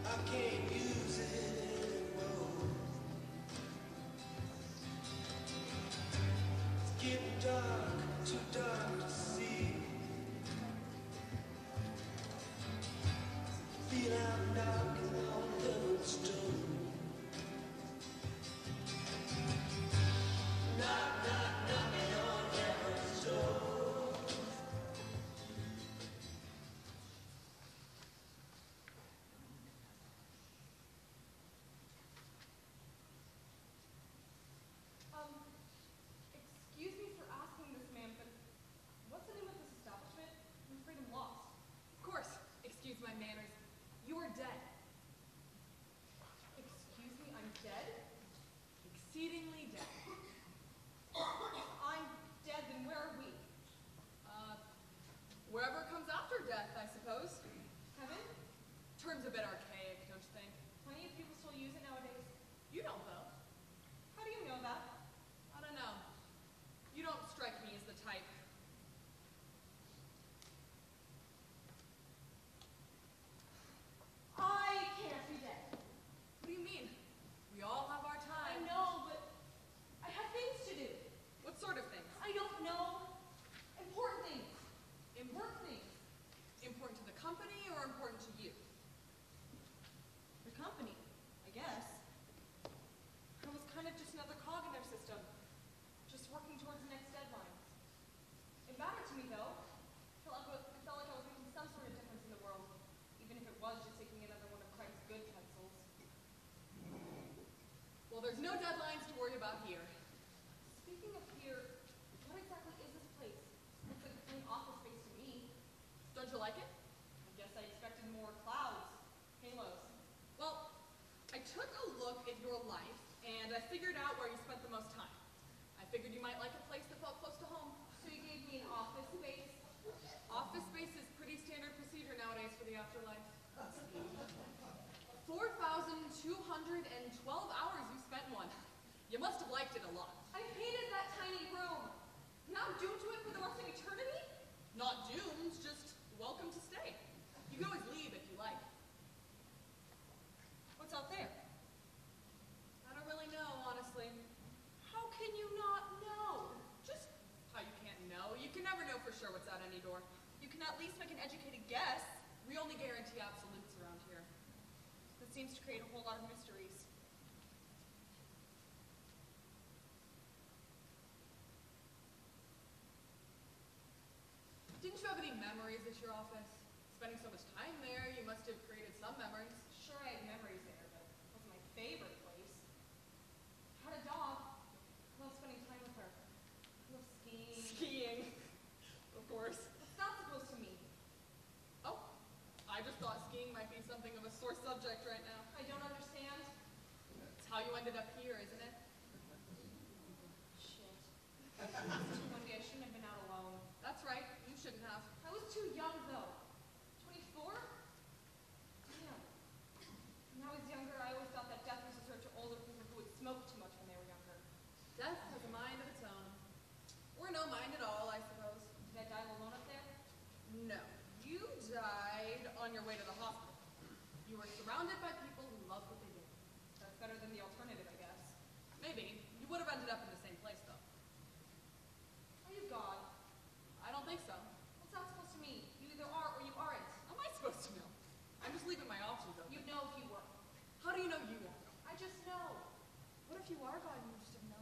I can't use it anymore. It's getting dark, too dark to see. Feel I'm knocking on heaven's door. Knock, knock, knocking on heaven's door. Excuse me for asking this, ma'am, but what's the name of this establishment? I'm afraid I'm lost. Of course, excuse my manners. You are dead. Excuse me, I'm dead? Exceedingly dead. If I'm dead, then where are we? Wherever comes after death, I suppose. Heaven? Term's a bit archaic, don't you think? Plenty of people still use it nowadays. You don't, though. How do you know that? I don't know. You don't strike me as the type. I can't be dead. What do you mean? We all have our time. I know, but I have things to do. What sort of things? I don't know. Important things. Important things. Important to the company or important to you? The company, I guess. I was kind of just another cog in their system. Just working towards the next deadline. It mattered to me, though. I felt like I was making some sort of difference in the world, even if it was just taking another one of Craig's good pencils. Well, there's no deadlines to worry about here. Speaking of here, what exactly is this place? Looks like a plain office space to me. Don't you like it? I guess I expected more clouds, halos. Well, I took a look at your life, and I figured out where you spent the most time. I figured you might like a place that felt close to home. So you gave me an office space? Office space is pretty standard procedure nowadays for the afterlife. 4,212 hours you spent in one. You must have liked it a lot. I hated that tiny room. Now I'm doomed to it for the rest of eternity? Not doomed, just welcome to stay. You can always leave if you like. What's out there? I don't really know, honestly. How can you not know? Just how you can't know. You can never know for sure what's out any door. You can at least make an educated guess. We only guarantee absolutes around here. That seems to create a whole lot of mysteries. Didn't you have any memories at your office? Spending so much time there, you must have created some memories. Sure, I had memories there, but it wasn't my favorite place. I had a dog. I loved spending time with her. I loved skiing. Skiing, of course. What's that supposed to mean? Oh, I just thought skiing might be something of a sore subject right now. I don't understand. It's how you ended up here, isn't it? Shit. One day I shouldn't have been out alone. That's right, you shouldn't have. I was too young, though. 24? Damn. When I was younger, I always thought that death was reserved to older people who would smoke too much when they were younger. Death has a mind of its own. Or no mind at all, I suppose. Did I die alone up there? No. You died on your way to the hospital. You were surrounded by people who loved what they did. That's better than the alternative, I guess. Maybe. You would have ended up in the same place, though. Are you God? I don't think so. What's that supposed to mean? You either are or you aren't. How am I supposed to know? I'm just leaving my options open. You'd know if you were. How do you know you won't know? I just know. What if you are God and you just didn't know?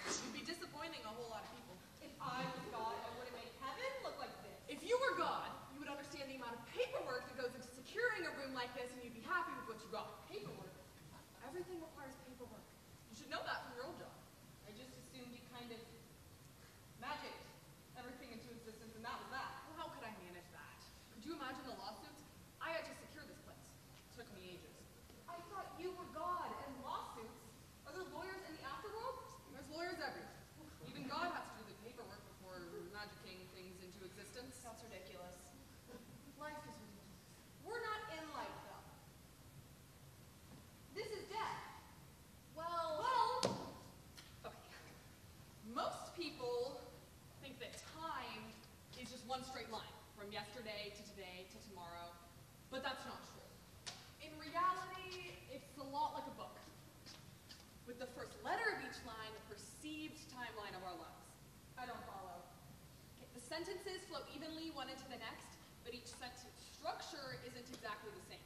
You'd be disappointing a whole lot of people. If I was God, I wouldn't make heaven look like this. If you were God, you would understand the amount of paperwork that goes into securing a room like this, and you'd be happy with what you got. Paperwork? Everything requires paperwork. You should know that from your old job. I just assumed you kind of magicked everything into existence, and that was that. Well, how could I manage that? Could you imagine the lawsuits? I had to secure this place. It took me ages. I thought you were God and lawsuits. Are there lawyers in the afterworld? There's lawyers everywhere. Even God has to do the paperwork before magicking things into existence. That's ridiculous. Life is ridiculous. We're not in life, though. This is death. Well, sentences flow evenly one into the next, but each sentence structure isn't exactly the same.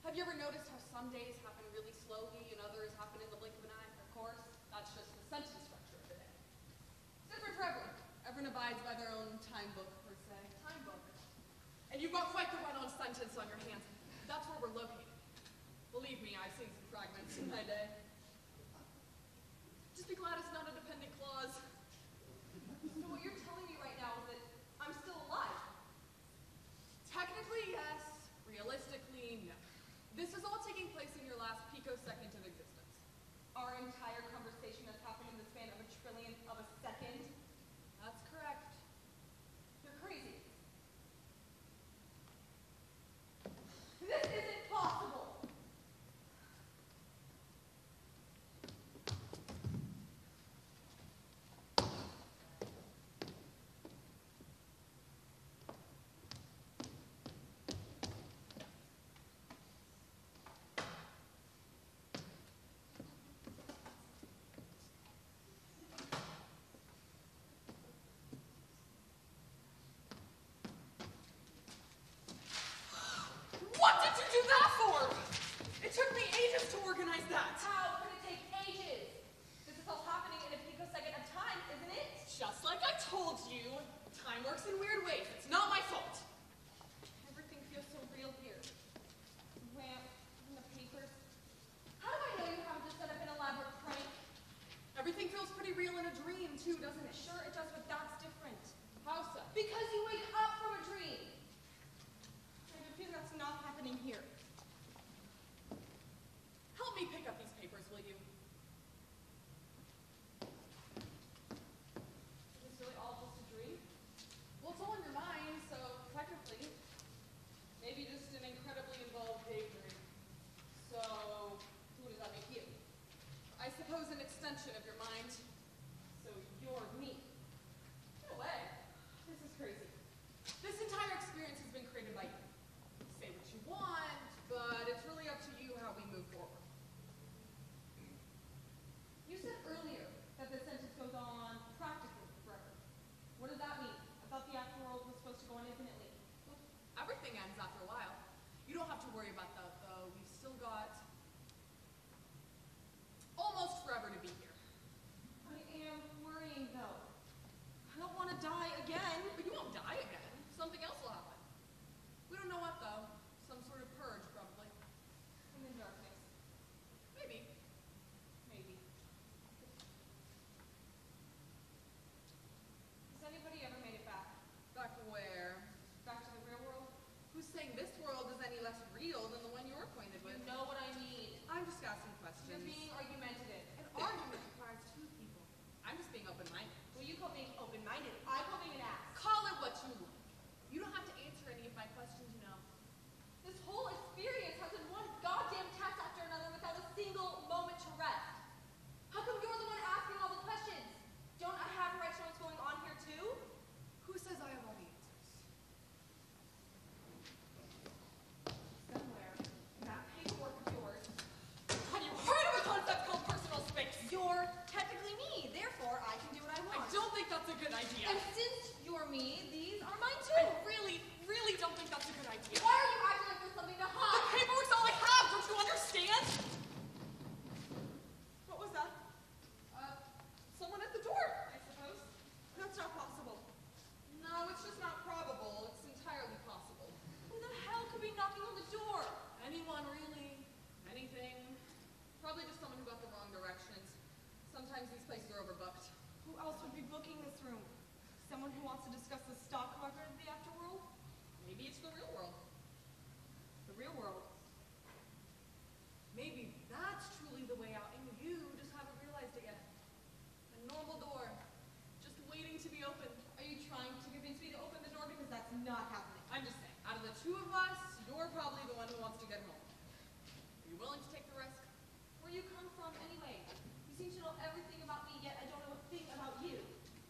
Have you ever noticed how some days happen really slowly and others happen in the blink of an eye? Of course, that's just the sentence structure of the day. It's different for everyone. Everyone abides by their own time book, per se. Time book. And you've got quite the run-on sentence on your hands. That's where we're located. Believe me, I've seen some fragments in my day. Just be glad it's not a dependent clause. So what you're telling me right now is that I'm still alive. Technically, yes. Realistically, no. This is all taking place in your last picosecond of existence. Our entire conversation has happened in the span of a trillionth of a second. That's correct. You're crazy. This isn't possible. What did you do that for? It took me ages to organize that. How could it take ages? This is all happening in a picosecond of time, isn't it? Just like I told you, time works in weird ways. It's not my fault. Everything feels so real here. The ramp, and the papers. How do I know you haven't just set up an elaborate prank? Everything feels pretty real in a dream, too, doesn't it? Sure it does, but that's different. How so? Because you wake up from a dream. I have a feeling that's not happening here. Help me pick up these papers, will you? Is this really all just a dream? Well, it's all in your mind, so technically, maybe just an incredibly involved daydream. So, who does that make you? I suppose an extension of your mind. So you're me. In a way. This is crazy. This entire experience has been created by you. Say what you want, but it's really up to you how we move forward. You said earlier that the sentence goes on practically forever. What does that mean? I thought the afterworld was supposed to go on infinitely. Everything ends after a while. You don't have to worry about that, though. We've still got almost forever to be here. I am worrying though. I don't want to die again. But you won't die again. Something else will happen. We don't know what, though. Some sort of purge, probably. I'm in darkness. Maybe. Maybe. Has anybody ever made it back? Back where? Back to the real world? Who's saying this world is any less real than the one you're acquainted with? You know what I mean. I'm just asking questions. You're being argumentative. An argument requires two people. I'm just being open-minded. Well, you call being open-minded. I call being an ass. Call it what you like. You don't have to answer any of my questions, you know. This whole experience has been one goddamn test after another without a single moment to rest. How come you're the one asking all the questions? Don't I have a right to know what's going on here too? Who says I have all the answers? Somewhere in that paperwork of yours, Have you heard of a concept called personal space? you're technically me. Therefore, I can do what I I want. don't think that's a good idea. And since you're me, these are mine I too. really, really don't think that's a good idea. Why are you acting like there's something to The hide? paperwork's all I have, don't you understand? What was that? Someone at the door. I suppose. That's not possible. No, it's just not probable. It's entirely possible. Who the hell could be knocking on the door? Anyone, really? Anything? Probably just someone who got the wrong directions. Sometimes these places are overbooked. Who else would be booking this room? Someone who wants to discuss the stock market of the afterworld? Maybe it's the real world. The real world. Maybe that's truly the way out, and you just haven't realized it yet. A normal door, just waiting to be opened. Are you trying to convince me to open the door? Because that's not happening. I'm just saying, out of the two of us, you're probably the one who wants to get home. Are you willing to take the risk? Where you come from anyway? You seem to know everything about me, yet I don't know a thing about you.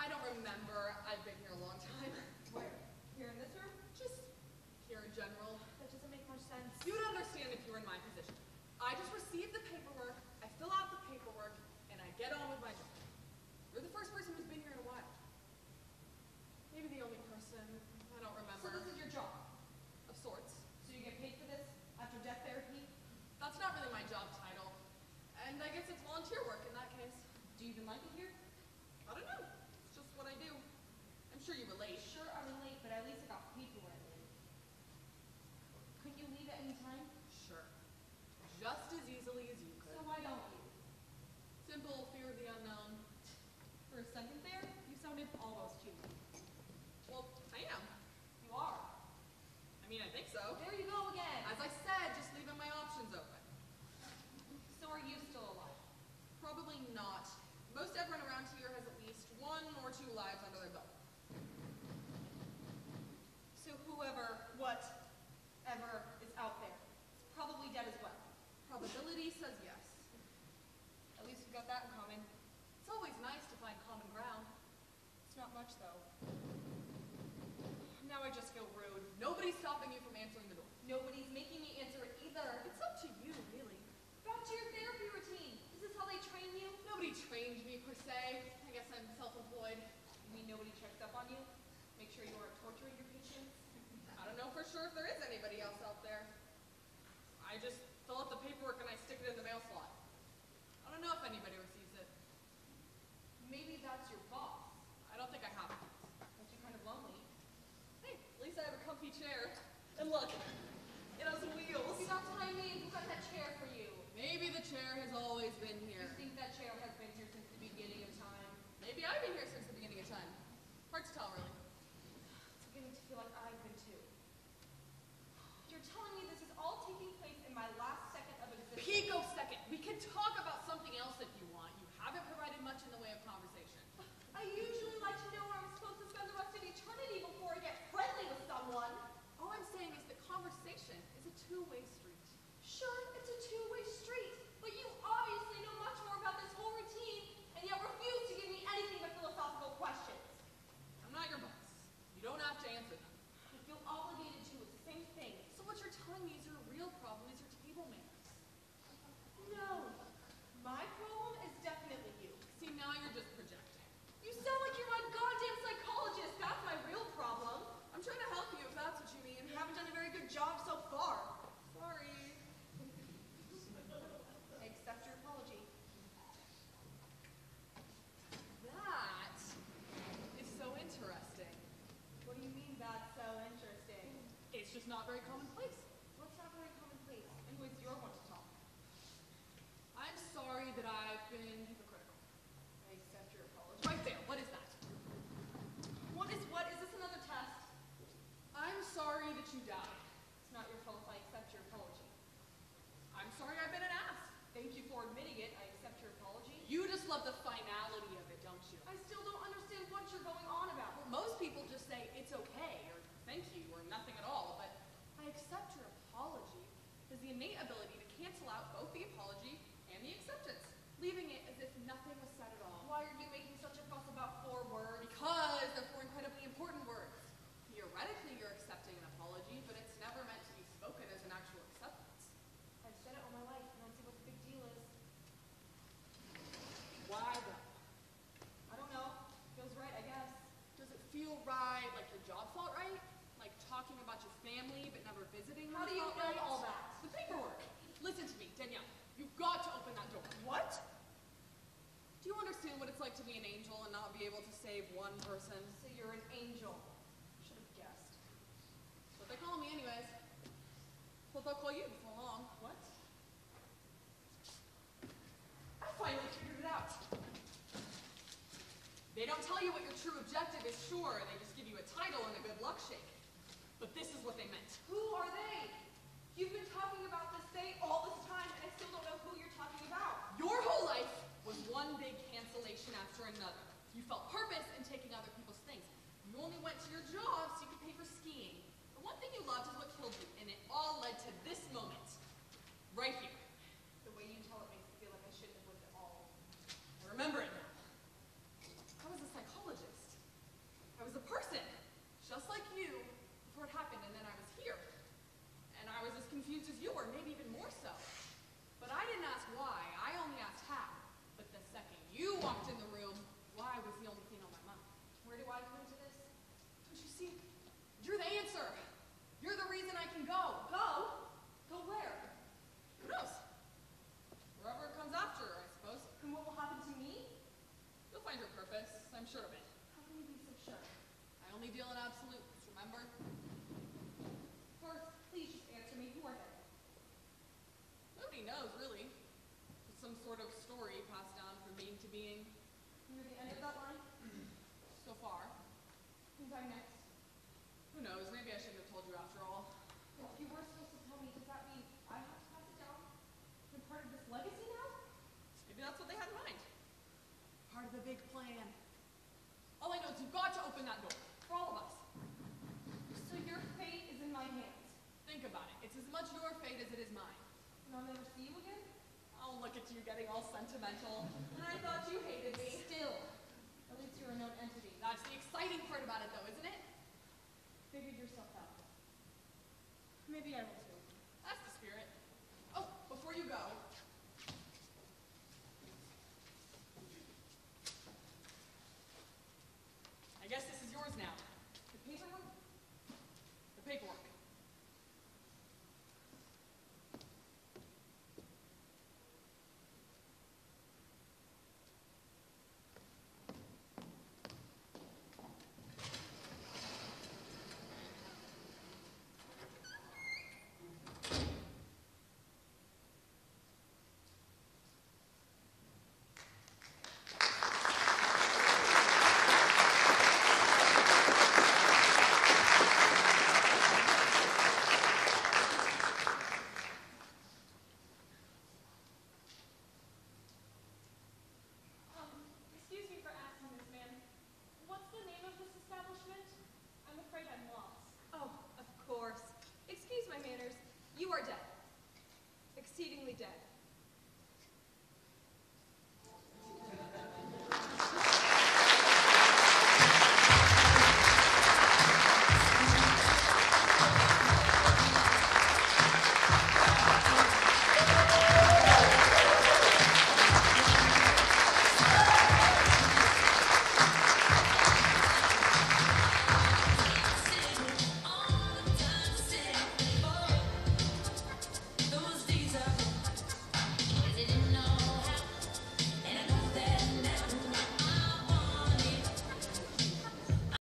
I don't remember. I've been here a long time. Where? Here in this room? Just here in general. Do you even like it here? I don't know. It's just what I do. I'm sure you relate. Sure, I'm late, but at least I got paid for it. Couldn't you leave at any time? Sure. Just as easily as you could. So why don't you? Simple fear of the unknown. For a second there, you sounded almost human. Well, I am. You are. I mean, I think so. There you go again. As I said, just leaving my options open. So are you still alive? Probably not. Most everyone around here has at least 1 or 2 lives under their belt. So whoever, whatever is out there is probably dead as well. Probability says yes. At least we've got that in common. It's always nice to find common ground. It's not much, though. Now I just feel rude. Nobody's stopping you from answering the door. Nobody's making me answer it either. It's up to you, really. Back to your therapy routine. Is this how they train you? Nobody trained me, per se. I guess I'm self-employed. You mean nobody checks up on you? Make sure you aren't torturing your patients? I don't know for sure if there is anybody else out there. I just fill out the paperwork and I stick it in the mail slot. I don't know if anybody receives it. Maybe that's your boss. I don't think I have it. Aren't you kind of lonely? Hey, at least I have a comfy chair. And look, it has wheels. You got time, man. Who got that chair for you? Maybe the chair has always been You here. think that chair has been here since the beginning of time? Maybe I've been here since the beginning of time. Hard to tell, really. It's beginning to feel like I've been too. You're telling me this is all taking place in my last second of existence? Picosecond. We can talk about something else if you want. You haven't provided much in the way of conversation. I usually like to know where I'm supposed to spend the rest of eternity before I get friendly with someone. All I'm saying is that conversation is a two-way street. Sure, it's a two-way street, but you obviously know much more about this whole routine, and yet refuse to give me anything but philosophical questions. I'm not your boss. You don't have to answer them. I feel obligated to. It's the same thing. So what you're telling me is your real problem is your table manners. No. My problem is definitely you. See, now you're just projecting. You sound like you're my goddamn psychologist. That's my real problem. I'm trying to help you if that's what you mean. You haven't done a very good job so far. Sorry. I accept your apology. That is so interesting. What do you mean that's so interesting? It's just not very commonplace. What's not very commonplace? And who is your one to talk? I'm sorry that I've been hypocritical. I accept your apology. Right there, what is that? What is what? Is this another test? I'm sorry that you died. It's not your fault if I accept your apology. I'm sorry I've been an ass. Thank you for admitting it. I accept your apology. You just love the finality of it, don't you? I still don't understand what you're going on about. Most people just say it's okay, or thank you, or nothing at all, but I accept your apology as the innate ability to cancel out both the apology and the acceptance, leaving it as if nothing was said at all. Why are you making such a fuss about 4 words? Because they're 4 incredibly important words. Theoretically, you're accepting an apology, but it's never meant to be spoken as an actual acceptance. I've said it all my life. I don't see what the big deal is. Why though? I don't know. Feels right, I guess. Does it feel right, like your job felt right? Like talking about your family but never visiting them How do you felt know right? all that? The paperwork. Listen to me, Danielle. You've got to open that door. What? Do you understand what it's like to be an angel and not be able to save one person? So you're an angel. Should have guessed. That's what they call me anyways. What they'll call you before long. What? I finally figured it out. They don't tell you what your true objective is, sure. They just give you a title and a good luck shake. But this is what they meant. Who are they? You've been talking about this they all this time, and I still don't know who you're talking about. Your whole life was one big cancellation after another. You felt purpose in taking other people's things. You only went to your job so you could pay for skiing. The one thing you loved is what killed you, and it all led to this moment. Right here. The way you tell it makes me feel like I shouldn't have lived at all. I remember it now. I was a psychologist. I was a person, just like you, before it happened, and then I was here. that line? So far. Who's I next? Who knows? Maybe I shouldn't have told you after all. If you were supposed to tell me, does that mean I have to pass it down? You're part of this legacy now? Maybe that's what they had in mind. Part of the big plan. All I know is you've got to open that door. For all of us. So your fate is in my hands. Think about it. It's as much your fate as it is mine. And I'll never see you again? Oh, look at you getting all sentimental. I thought you hated me. Still. At least you're a known entity. That's the exciting part about it, though, isn't it? Figured yourself out. Maybe I will too. That's the spirit. Oh, before you go. I guess this is yours now. The paperwork? The paperwork. Excuse me for asking this, ma'am. What's the name of this establishment? I'm afraid I'm lost. Oh, of course. Excuse my manners. You are dead. Exceedingly dead.